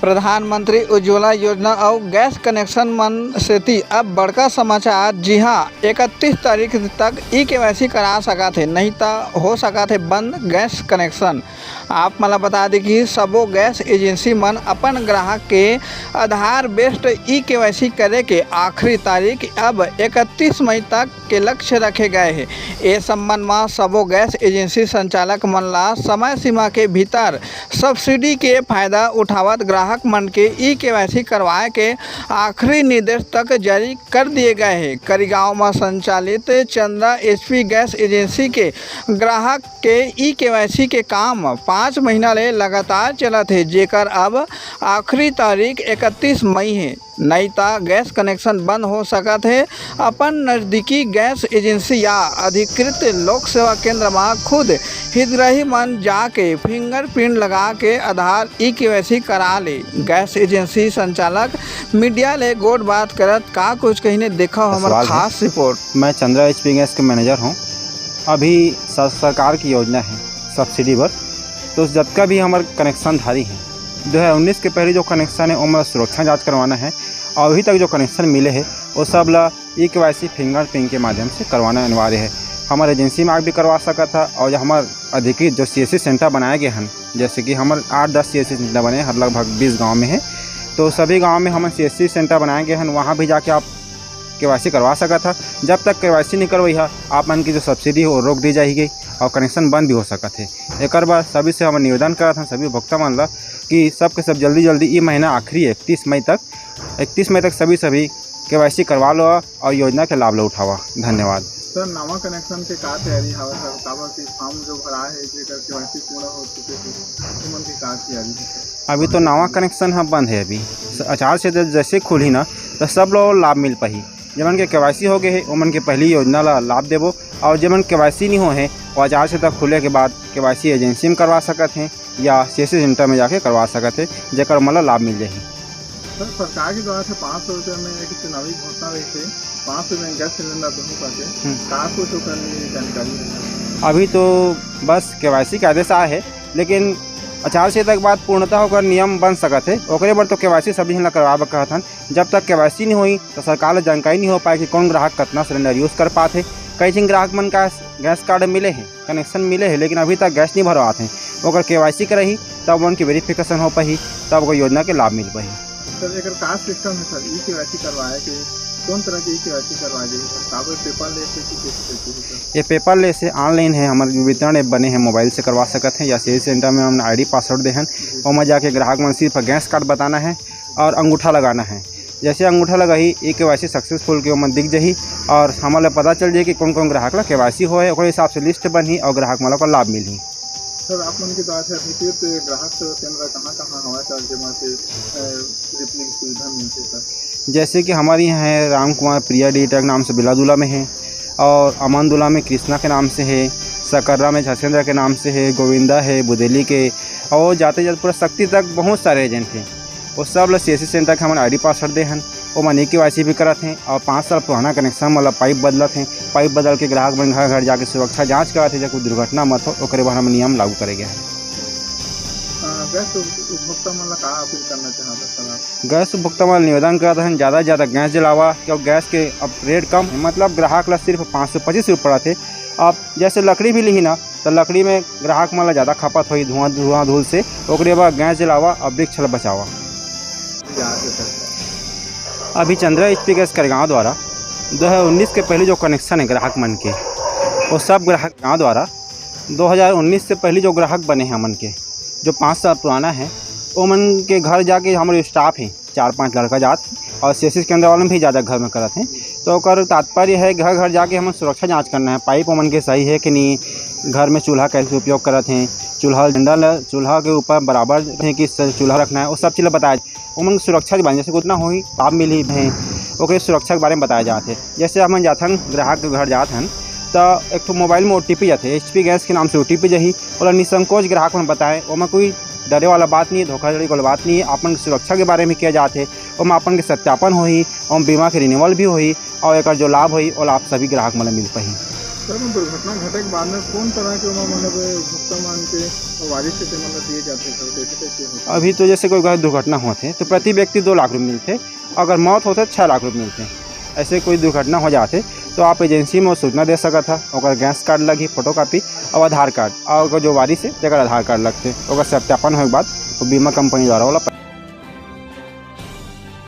प्रधानमंत्री उज्ज्वला योजना और गैस कनेक्शन मन सेती अब बड़का समाचार। जी हाँ, 31 तारीख तक ई-केवाईसी करा सकत है, नहीं तो हो सकत है बंद गैस कनेक्शन। आप मला बता दें कि सबो गैस एजेंसी मन अपन ग्राहक के आधार बेस्ड ई-केवाईसी करे के आखिरी तारीख अब 31 मई तक के लक्ष्य रखे गए हैं। इस संबंध में सबो गैस एजेंसी संचालक मन ला समय सीमा के भीतर सब्सिडी के फायदा उठावत ग्राहक मन के ई-केवाईसी करवाए के आखिरी निर्देश तक जारी कर दिए गए हैं। करीगांव में संचालित चंद्रा एचपी गैस एजेंसी के ग्राहक के ई-केवाईसी के काम 5 महीना ले लगातार चलत है, जेकर अब आखिरी तारीख 31 मई है, नहीं तो गैस कनेक्शन बंद हो सकत है। अपन नज़दीकी गैस एजेंसी या अधिकृत लोक सेवा केंद्र में खुद हितग्राही मन जाके फिंगरप्रिंट लगा के आधार ई-केवाईसी करा ले। गैस एजेंसी संचालक मीडिया ले गोट बात करत का कुछ कहीं ने देखा हमारा खास रिपोर्ट। मैं चंद्रा एचपी गैस के मैनेजर हूँ। अभी सरकार की योजना है सब्सिडी पर, तो जब का भी हमारे कनेक्शन धारी हैं 2019 के पहले जो कनेक्शन है वो सुरक्षा जांच करवाना है, और अभी तक जो कनेक्शन मिले हैं वो सब ला ई-केवाईसी फिंगरप्रिंट के माध्यम से करवाना अनिवार्य है। हमारे एजेंसी में आगे भी करवा सका था, और हमारे अधिकृत जो CSC सेंटर बनाए गए हैं, जैसे कि हमारे 8-10 CSC सेंटर बने हैं, लगभग 20 गाँव में है, तो सभी गाँव में हमें CSC सेंटर बनाए गए हैं। वहाँ भी जाके आप केवाईसी करवा सका था। जब तक केवाईसी नहीं करवाई है आप मन की जो सब्सिडी है वो रोक दी जाएगी और कनेक्शन बंद भी हो सकत है। एक बार सभी से हम निवेदन करत हैं सभी उपभोक्ता मन ला कि सब के सब जल्दी ये महीना आखिरी 31 मई तक सभी केवाईसी करवा लो और योजना के लाभ लो उठावा। धन्यवाद। सर, नवा कनेक्शन के का तैयारी हवा सर? काबर की फॉर्म जो भरा है जेकर केवाईसी पूरा हो चुके हैं उमन की का तैयारी है? अभी तो नवा कनेक्शन हम बंद है। अभी आचार से जैसे खुली ना तो सब लोग लाभ मिल पाही। जमन के केवाईसी हो गए है उमन के पहली योजना ला लाभ देवो, और जमन केवाईसी नहीं हो है वो आचार से तक खुले के बाद केवाईसी एजेंसी में करवा सकत हैं या CSC सेंटर में जाके करवा सकत है, जेकर मतलब लाभ मिल जाए। सर, सरकार की द्वारा से 500 रुपये में एक चुनावी घोषणा रही थी, 500 में गैस सिलेंडर दोनों पाके का कुछ करने जानकारी है? अभी तो बस केवाईसी के आदेश आए है, लेकिन आचार संहिता के बाद पूर्णतः होकर नियम बन सकत है। ओकरे बर तो केवाईसी सभी ला करवा कहत हन। जब तक केवाईसी नहीं हुई तो सरकार ला जानकारी नहीं हो पाए कि कौन ग्राहक कितना सिलेंडर यूज़ कर पाते। कई जिन ग्राहक मन का गैस कार्ड मिले हैं, कनेक्शन मिले हैं, लेकिन अभी तक गैस नहीं भरवाते हैं। अगर केवाईसी करही तब उनकी वेरिफिकेशन हो पाही, तब वो योजना के लाभ मिल पाही। सर, एक का सिस्टम है सर ई-केवाईसी करवाए के कौन तरह की ई-केवाईसी करवा देगी सर? कागज पेपरलेस है कि कैसे? ये पेपरलेस है, ऑनलाइन है। हमारे वितरण ऐप बने हैं, मोबाइल से करवा सकते हैं या CSC सेंटर में हम ID पासवर्ड दे हैं और में जाके ग्राहक मन सिर्फ गैस कार्ड बताना है और अंगूठा लगाना है। जैसे अंगूठा लगाही ई-केवाईसी सक्सेसफुल के मन दिख जाही और हमारे पता चल जाए कि कौन कौन ग्राहक ला केवाईसी हो है, हिसाब से लिस्ट बनी और ग्राहक माला को लाभ मिली। सर, आप मन की बात है अधिकृत ग्राहक सेवा केंद्र कहाँ हवा सर जमा से सुविधा मिलती है सर? जैसे कि हमारे यहाँ है राम कुमार प्रिया डिटेक नाम से बिलादुला में है, और अमनदुला में कृष्णा के नाम से है, सकर्रा में झसेंद्र के नाम से है, गोविंदा है बुदेली के, और जाते जाते पूरा शक्ति तक बहुत सारे एजेंट हैं। वो सब लोग CSC सेंटर के हमारे ID पासवर्ड दे हैं, वो मन ई-केवाईसी भी करत हैं, और 5 साल पुराना कनेक्शन मतलब पाइप बदलत हैं। पाइप बदल के ग्राहक मन घर घर जाके सुरक्षा जाँच करते हैं, जब कोई दुर्घटना मत हो ओकरे बाद हम नियम लागू करेंगे। गैस उपभोक्ता मन ला का अपील करना चाहता सर आप? गैस उपभोक्ता मन निवेदन करते हैं ज़्यादा से ज़्यादा गैस जलावा, क्योंकि गैस के अब रेट कम है। मतलब ग्राहक ला सिर्फ 525 रुपये पड़ा थे। अब जैसे लकड़ी भी ली ना तो लकड़ी में ग्राहक मन ला ज़्यादा खपत हुई धुआं धूल से, ओकरे बाद गैस जलावा और वृक्ष बचावा। अभी चंद्रा एचपी गैस करीगांव द्वारा 2019 के पहले जो कनेक्शन है ग्राहक मन के, वो सब ग्राहक गाँव द्वारा 2019 से पहले जो ग्राहक बने हैं मन के जो 5 साल पुराना है, वो मन के घर जाके हमारे स्टाफ हैं 4-5 लड़का जात, और CSC केंद्र वाले भी ज़्यादा घर में करते हैं। तो कर तात्पर्य है घर घर जाके हमें सुरक्षा जांच करना है, पाइप मन के सही है कि नहीं, घर में चूल्हा कैसे उपयोग करते हैं, चूल्हा के ऊपर बराबर है कि चूल्हा रखना है, वो सब चीज़ बताया। उमन सुरक्षा के बारे में जैसे उतना हुई लाभ मिली है ओके सुरक्षा के बारे में बताया जाते हैं। जैसे हम जाते हैं ग्राहक के घर जाते हैं तो एक तो मोबाइल में OTP जाते HP गैस के नाम से OTP जही और निसंकोच ग्राहक में बताएं, और कोई डरे वाला बात नहीं है, धोखाधड़ी वाला बात नहीं है। अपन सुरक्षा के बारे में किया जाते और अपन के सत्यापन होई और बीमा के रिन्यूअल भी होई, और एक जो लाभ हुई और लाभ सभी ग्राहक मतलब मिल पाही। सर मैं दुर्घटना घटे के बाद में कौन तरह के मतलब भुगतान मान के वारिस से मतलब दिए जाते हैं कैसे कैसे होता है? अभी तो जैसे कोई दुर्घटना होते तो प्रति व्यक्ति 2 लाख रुपये मिलते, अगर मौत होते 6 लाख रुपये मिलते। ऐसे कोई दुर्घटना हो जाते तो आप एजेंसी में वो सूचना दे सकता था, और गैस कार्ड लगी, फोटोकॉपी और आधार कार्ड, और जो वारिस है जगह आधार कार्ड लगते, और सत्यापन होने के बाद वो बीमा कंपनी द्वारा वाला